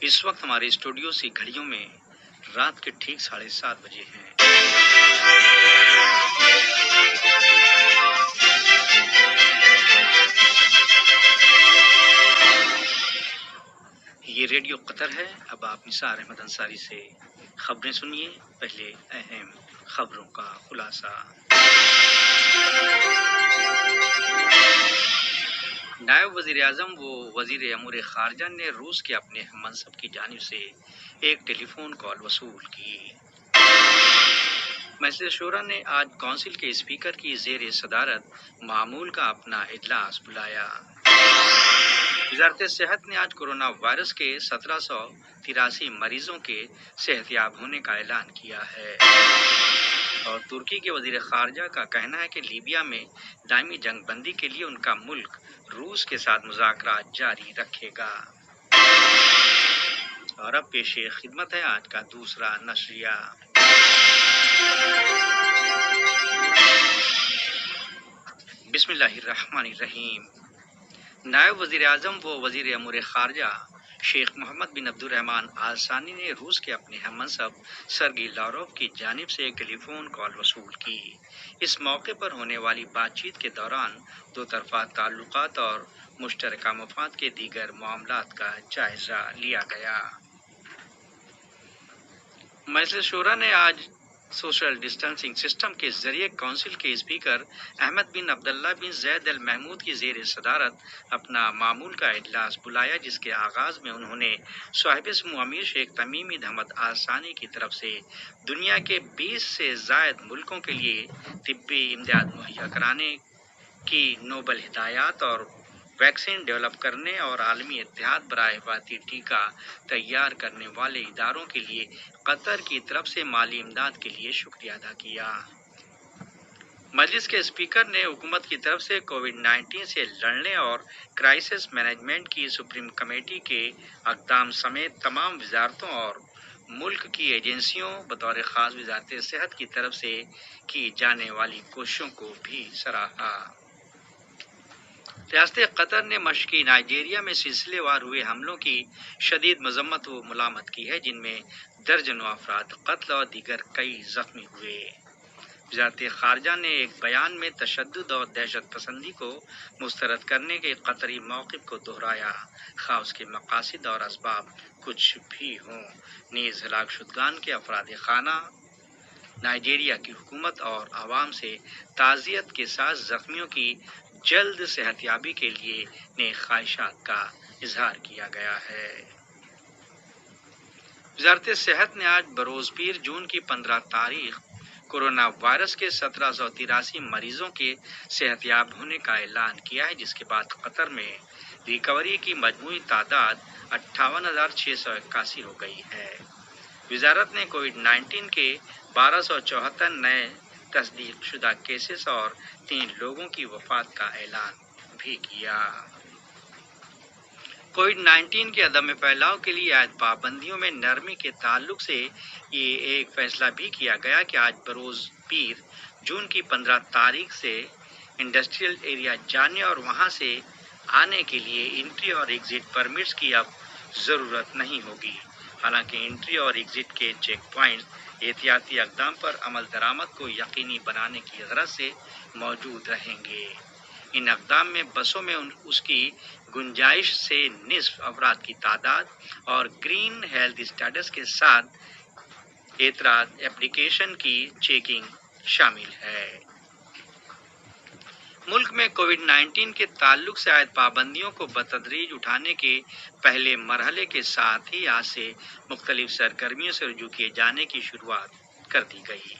اس وقت ہمارے اسٹوڈیو کی گھڑیوں میں رات کے ٹھیک 7:30 بجے ہیں۔ یہ ریڈیو قطر ہے۔ اب آپ نثار احمد انصاری سے خبریں سنیے۔ پہلے اہم خبروں کا خلاصہ۔ نائب وزیر اعظم و وزیر امور خارجہ نے روس کے اپنے ہم منصب کی جانب سے ایک ٹیلی فون کال وصول کی۔ مجلس شورا نے آج کونسل کے اسپیکر کی زیر صدارت معمول کا اپنا اجلاس بلایا۔ وزارت صحت نے آج کورونا وائرس کے 1783 مریضوں کے صحت یاب ہونے کا اعلان کیا ہے۔ اور ترکی کے وزیر خارجہ کا کہنا ہے کہ لیبیا میں دائمی جنگ بندی کے لیے ان کا ملک روس کے ساتھ مذاکرات جاری رکھے گا۔ اور اب پیش خدمت ہے آج کا دوسرا نشریہ۔ بسم اللہ الرحمن الرحیم۔ نائب وزیر اعظم و وزیر امور خارجہ شیخ محمد بن عبد الرحمن آل ثانی نے روس کے اپنے ہم منصب سرگی لاروف کی جانب سے ایک ٹیلی فون کال وصول کی۔ اس موقع پر ہونے والی بات چیت کے دوران دو طرفہ تعلقات اور مشترکہ مفاد کے دیگر معاملات کا جائزہ لیا گیا۔ مجلس شورا نے آج سوشل ڈسٹینسنگ سسٹم کے ذریعے کونسل کے اسپیکر احمد بن عبداللہ بن زید ال محمود کی زیر صدارت اپنا معمول کا اجلاس بلایا، جس کے آغاز میں انہوں نے صاحب سمو امیر شیخ تمیم بن حمد آل ثانی کی طرف سے دنیا کے 20 سے زائد ملکوں کے لیے طبی امداد مہیا کرانے کی نوبل ہدایات اور ویکسین ڈیولپ کرنے اور عالمی اتحاد برائے حفاظتی ٹیکہ تیار کرنے والے اداروں کے لیے قطر کی طرف سے مالی امداد کے لیے شکریہ ادا کیا۔ مجلس کے اسپیکر نے حکومت کی طرف سے کووڈ-19 سے لڑنے اور کرائسس مینجمنٹ کی سپریم کمیٹی کے اقدام سمیت تمام وزارتوں اور ملک کی ایجنسیوں بطور خاص وزارت صحت کی طرف سے کی جانے والی کوششوں کو بھی سراہا۔ ریاست قطر نے مشرقی نائجیریا میں سلسلے وار ہوئے حملوں کی شدید مذمت و ملامت کی ہے، جن میں درجنوں افراد قتل اور دیگر کئی زخمی ہوئے۔ وزارت خارجہ نے ایک بیان میں تشدد اور دہشت پسندی کو مسترد کرنے کے قطری موقف کو دہرایا، خواہ اس کے مقاصد اور اسباب کچھ بھی ہوں۔ نیز ہلاک شدگان کے افراد خانہ، نائجیریا کی حکومت اور عوام سے تعزیت کے ساتھ زخمیوں کی جلد صحت یابی کے لیے نیک خواہشات کا اظہار کیا گیا ہے۔ وزارت صحت نے آج بروز پیر جون کی 15 تاریخ کورونا وائرس کے 1783 مریضوں کے صحت یاب ہونے کا اعلان کیا ہے، جس کے بعد قطر میں ریکوری کی مجموعی تعداد 58,681 ہو گئی ہے۔ وزارت نے کووڈ-19 کے 1274 نئے تصدیق شدہ کیسز اور 3 لوگوں کی وفات کا اعلان بھی کیا۔ کووڈ-19 کے عدم پھیلاؤ کے لیے عائد پابندیوں میں نرمی کے تعلق سے یہ ایک فیصلہ بھی کیا گیا کہ آج بروز پیر جون کی 15 تاریخ سے انڈسٹریل ایریا جانے اور وہاں سے آنے کے لیے انٹری اور ایگزٹ پرمٹس کی اب ضرورت نہیں ہوگی۔ حالانکہ انٹری اور ایگزٹ کے چیک پوائنٹس احتیاطی اقدام پر عمل درآمد کو یقینی بنانے کی غرض سے موجود رہیں گے۔ ان اقدام میں بسوں میں اس کی گنجائش سے نصف افراد کی تعداد اور گرین ہیلتھ اسٹیٹس کے ساتھ اعتراض اپلیکیشن کی چیکنگ شامل ہے۔ ملک میں کووڈ-19 کے تعلق سے عائد پابندیوں کو بتدریج اٹھانے کے پہلے مرحلے کے ساتھ ہی آج سے مختلف سرگرمیوں سے رجوع کیے جانے کی شروعات کر دی گئی۔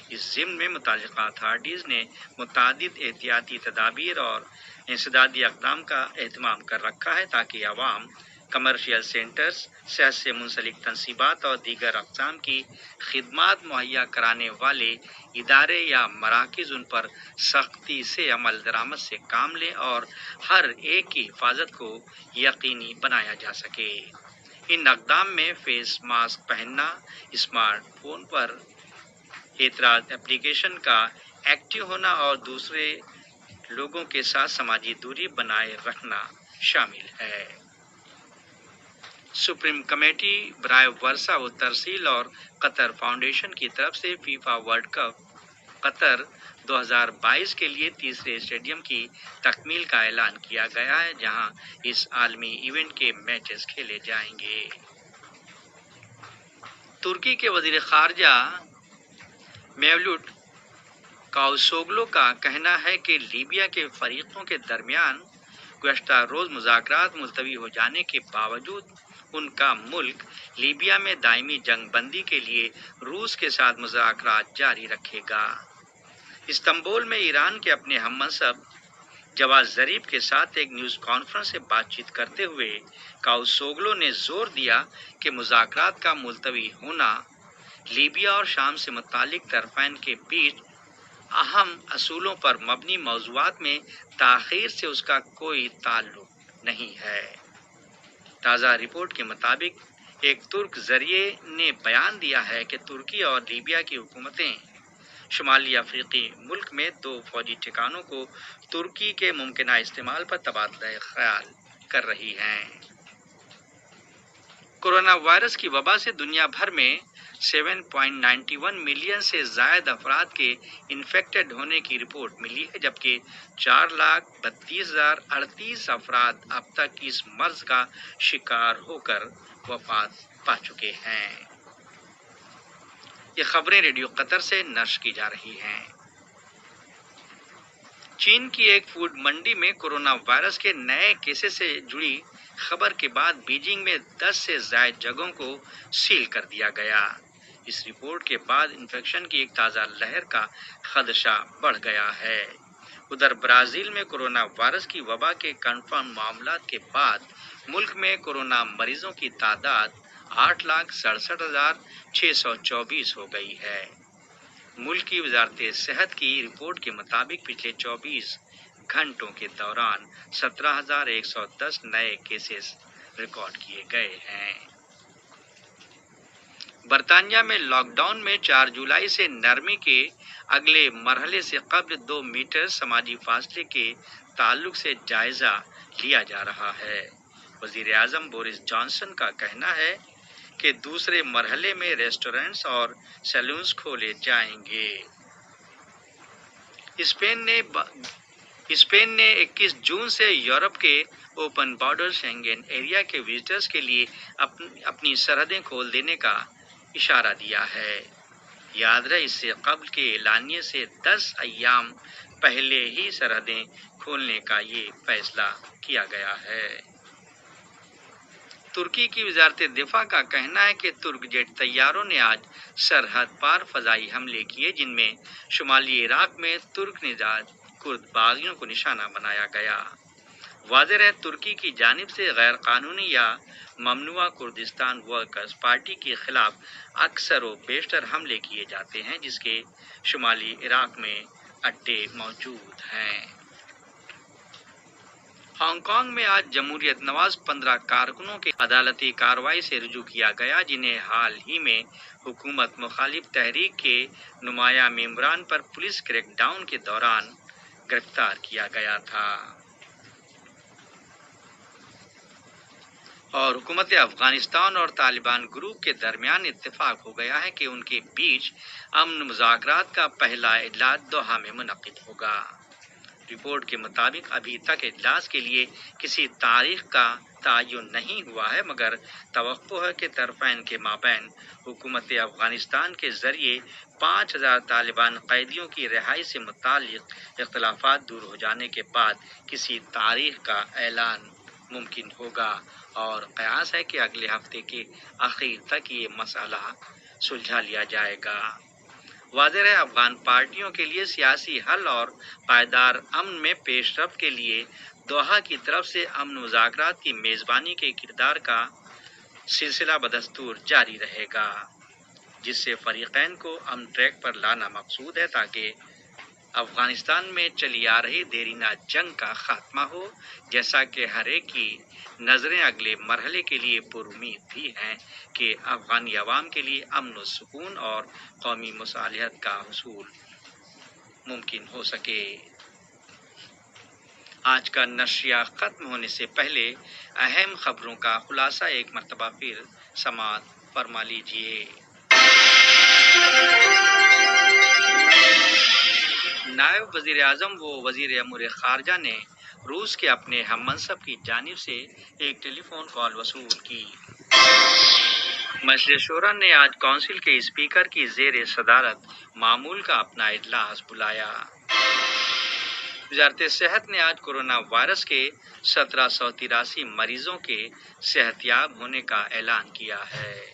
اس ضمن میں متعلقہ اتھارٹیز نے متعدد احتیاطی تدابیر اور انسدادی اقدام کا اہتمام کر رکھا ہے تاکہ عوام، کمرشل سینٹرز، صحت سے منسلک تنصیبات اور دیگر اقسام کی خدمات مہیا کرانے والے ادارے یا مراکز ان پر سختی سے عمل درآمد سے کام لیں اور ہر ایک کی حفاظت کو یقینی بنایا جا سکے۔ ان اقدام میں فیس ماسک پہننا، اسمارٹ فون پر اعتراض اپلیکیشن کا ایکٹیو ہونا اور دوسرے لوگوں کے ساتھ سماجی دوری بنائے رکھنا شامل ہے۔ سپریم کمیٹی برائے ورثہ و ترسیل اور قطر فاؤنڈیشن کی طرف سے فیفا ورلڈ کپ قطر 2022 کے لیے تیسرے اسٹیڈیم کی تکمیل کا اعلان کیا گیا ہے، جہاں اس عالمی ایونٹ کے میچز کھیلے جائیں گے۔ ترکی کے وزیر خارجہ میولوٹ کاوسوگلو کا کہنا ہے کہ لیبیا کے فریقوں کے درمیان گزشتہ روز مذاکرات ملتوی ہو جانے کے باوجود ان کا ملک لیبیا میں دائمی جنگ بندی کے لیے روس کے ساتھ مذاکرات جاری رکھے گا۔ استنبول میں ایران کے اپنے ہم منصب جواد ظریف کے ساتھ ایک نیوز کانفرنس سے بات چیت کرتے ہوئے کاوسوگلو نے زور دیا کہ مذاکرات کا ملتوی ہونا لیبیا اور شام سے متعلق طرفین کے بیچ اہم اصولوں پر مبنی موضوعات میں تاخیر سے اس کا کوئی تعلق نہیں ہے۔ تازہ رپورٹ کے مطابق ایک ترک ذریعے نے بیان دیا ہے کہ ترکی اور لیبیا کی حکومتیں شمالی افریقی ملک میں 2 فوجی ٹھکانوں کو ترکی کے ممکنہ استعمال پر تبادلہ خیال کر رہی ہیں۔ کورونا وائرس کی وبا سے دنیا بھر میں 7.91 ملین سے زائد افراد کے انفیکٹڈ ہونے کی رپورٹ ملی ہے، جبکہ 4,32,038 افراد اب تک اس مرض کا شکار ہو کر وفات پا چکے ہیں۔ یہ خبریں ریڈیو قطر سے نشر کی جا رہی ہیں۔ چین کی ایک فوڈ منڈی میں کورونا وائرس کے نئے کیسز سے جڑی خبر کے بعد بیجنگ میں 10 سے زائد جگہوں کو سیل کر دیا گیا۔ اس رپورٹ کے بعد انفیکشن کی ایک تازہ لہر کا خدشہ بڑھ گیا ہے۔ ادھر برازیل میں کورونا وائرس کی وبا کے کنفرم معاملات کے بعد ملک میں کورونا مریضوں کی تعداد 8,67,624 ہو گئی ہے۔ ملک کی وزارت صحت کی رپورٹ کے مطابق پچھلے 24 گھنٹوں کے دوران 17,110 نئے کیسز ریکارڈ کیے گئے ہیں۔ برطانیہ میں لاک ڈاؤن میں 4 جولائی سے نرمی کے اگلے مرحلے سے قبل 2 میٹر سماجی فاصلے کے تعلق سے جائزہ لیا جا رہا ہے۔ وزیر اعظم بورس جانسن کا کہنا ہے کہ دوسرے مرحلے میں ریسٹورنٹس اور سیلونز کھولے جائیں گے۔ اسپین نے 21 جون سے یورپ کے اوپن بارڈر شینگن ایریا کے وزٹرز کے لیے اپنی سرحدیں کھول دینے کا اشارہ دیا ہے۔ یاد رہے اس سے قبل کے اعلامیے سے 10 ایام پہلے ہی سرحدیں کھولنے کا یہ فیصلہ کیا گیا ہے۔ ترکی کی وزارت دفاع کا کہنا ہے کہ ترک جیٹ طیاروں نے آج سرحد پار فضائی حملے کیے، جن میں شمالی عراق میں ترک نژاد کرد باغیوں کو نشانہ بنایا گیا۔ واضح ہے ترکی کی جانب سے غیر قانونی یا ممنوعہ کردستان ورکرز پارٹی کے خلاف اکثر و بیشتر حملے کیے جاتے ہیں، جس کے شمالی عراق میں اڈے موجود ہیں۔ ہانگ کانگ میں آج جمہوریت نواز 15 کارکنوں کے عدالتی کارروائی سے رجوع کیا گیا، جنہیں حال ہی میں حکومت مخالف تحریک کے نمایاں ممبران پر پولیس کریک ڈاؤن کے دوران گرفتار کیا گیا تھا۔ اور حکومت افغانستان اور طالبان گروپ کے درمیان اتفاق ہو گیا ہے کہ ان کے بیچ امن مذاکرات کا پہلا اجلاس دوحہ میں منعقد ہوگا۔ رپورٹ کے مطابق ابھی تک اجلاس کے لیے کسی تاریخ کا تعین نہیں ہوا ہے، مگر توقع ہے کہ طرفین کے مابین حکومت افغانستان کے ذریعے 5,000 طالبان قیدیوں کی رہائی سے متعلق اختلافات دور ہو جانے کے بعد کسی تاریخ کا اعلان ممکن ہوگا، اور قیاس ہے کہ اگلے ہفتے کے آخر تک یہ مسئلہ سلجھا لیا جائے گا۔ واضح ہے افغان پارٹیوں کے لیے سیاسی حل اور پائیدار امن میں پیش رفت کے لیے دوحہ کی طرف سے امن مذاکرات کی میزبانی کے کردار کا سلسلہ بدستور جاری رہے گا، جس سے فریقین کو امن ٹریک پر لانا مقصود ہے تاکہ افغانستان میں چلی آ رہی دیرینہ جنگ کا خاتمہ ہو، جیسا کہ ہر ایک کی نظریں اگلے مرحلے کے لیے پر امید بھی ہیں کہ افغانی عوام کے لیے امن و سکون اور قومی مصالحت کا حصول ممکن ہو سکے۔ آج کا نشریہ ختم ہونے سے پہلے اہم خبروں کا خلاصہ ایک مرتبہ پھر سماعت فرما لیجیے۔ نائب وزیر اعظم و وزیر امور خارجہ نے روس کے اپنے ہم منصب کی جانب سے ایک ٹیلی فون کال وصول کی۔ مجلس شورا نے آج کونسل کے اسپیکر کی زیر صدارت معمول کا اپنا اجلاس بلایا۔ وزارت صحت نے آج کورونا وائرس کے 1783 مریضوں کے صحت یاب ہونے کا اعلان کیا ہے۔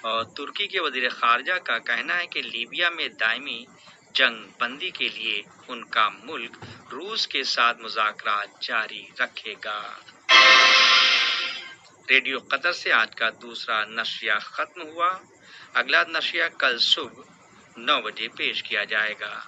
اور ترکی کے وزیر خارجہ کا کہنا ہے کہ لیبیا میں دائمی جنگ بندی کے لیے ان کا ملک روس کے ساتھ مذاکرات جاری رکھے گا۔ ریڈیو قطر سے آج کا دوسرا نشریہ ختم ہوا۔ اگلا نشریہ کل صبح 9 بجے پیش کیا جائے گا۔